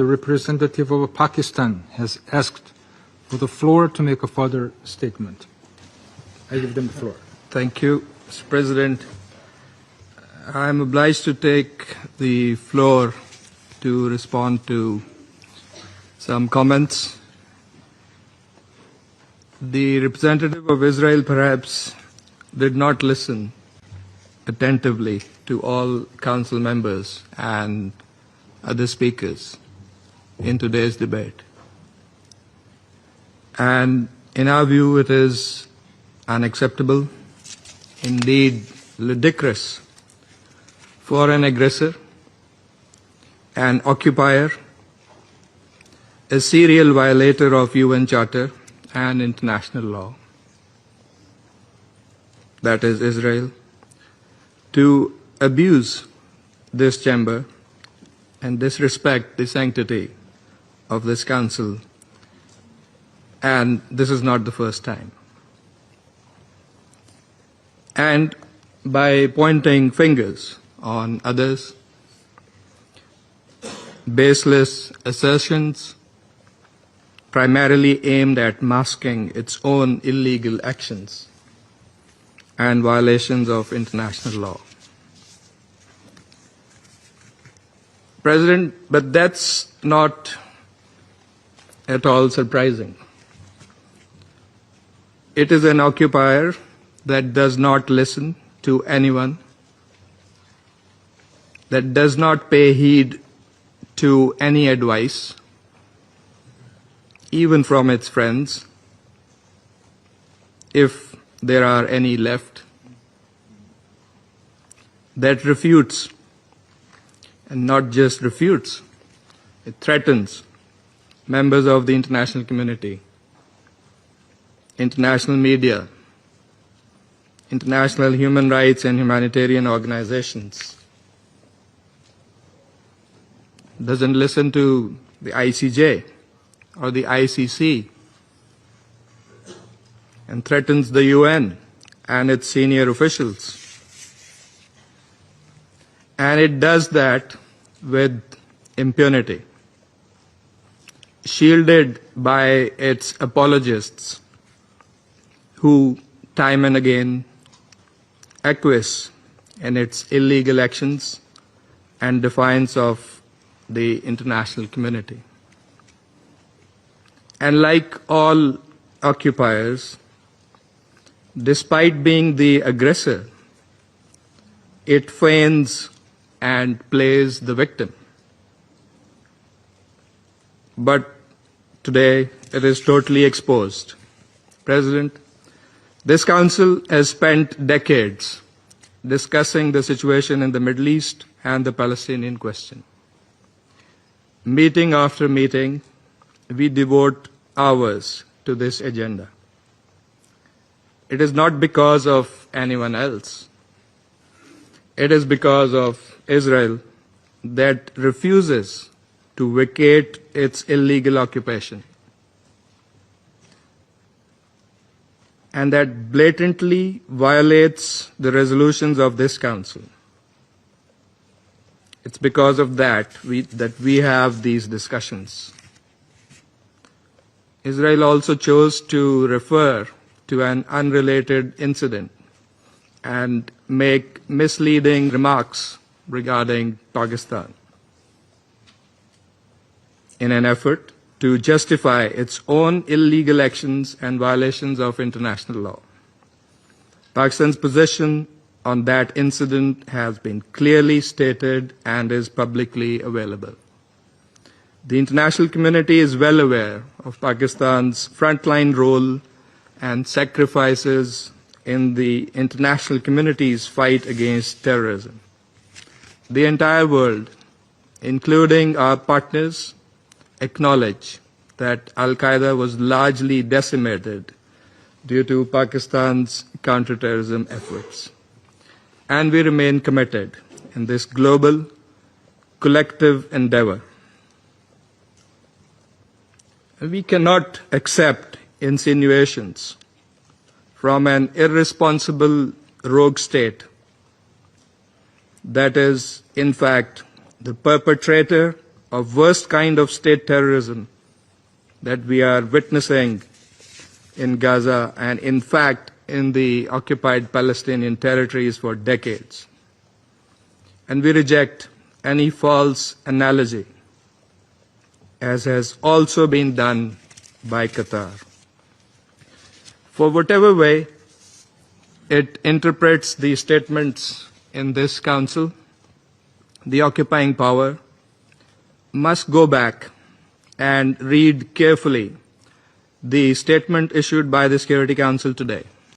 the representative of Pakistan has asked for the floor to make a further statement. I give them the floor. Thank you, Mr. President. I am obliged to take the floor to respond to some comments. The representative of Israel perhaps did not listen attentively to all council members and other speakers in today's debate. And in our view, it is unacceptable, indeed ludicrous, for an aggressor, an occupier, a serial violator of UN Charter and international law, that is Israel, to abuse this chamber and disrespect the sanctity of this council. And this is not the first time. And by pointing fingers on others, baseless assertions primarily aimed at masking its own illegal actions and violations of international law. President, but that's not at all surprising. It is an occupier that does not listen to anyone, that does not pay heed to any advice, even from its friends, if there are any left, that refutes, and not just refutes, it threatens members of the international community, international media, international human rights and humanitarian organizations, doesn't listen to the ICJ or the ICC, and threatens the UN and its senior officials. And it does that with impunity, shielded by its apologists who time and again acquiesce in its illegal actions and defiance of the international community. And like all occupiers, despite being the aggressor, it feigns and plays the victim. But today it is totally exposed. President, this Council has spent decades discussing the situation in the Middle East and the Palestinian question. Meeting after meeting, we devote hours to this agenda. It is not because of anyone else. It is because of Israel that refuses to vacate its illegal occupation, and that blatantly violates the resolutions of this Council. It's because of that we have these discussions. Israel also chose to refer to an unrelated incident and make misleading remarks regarding Pakistan in an effort to justify its own illegal actions and violations of international law. Pakistan's position on that incident has been clearly stated and is publicly available. The international community is well aware of Pakistan's frontline role and sacrifices in the international community's fight against terrorism. The entire world, including our partners, acknowledge that Al-Qaeda was largely decimated due to Pakistan's counterterrorism efforts. And we remain committed in this global, collective endeavor. We cannot accept insinuations from an irresponsible rogue state that is, in fact, the perpetrator of worst kind of state terrorism that we are witnessing in Gaza and, in fact, in the occupied Palestinian territories for decades. And we reject any false analogy, as has also been done by Qatar. For whatever way it interprets the statements in this Council, the occupying power must go back and read carefully the statement issued by the Security Council today.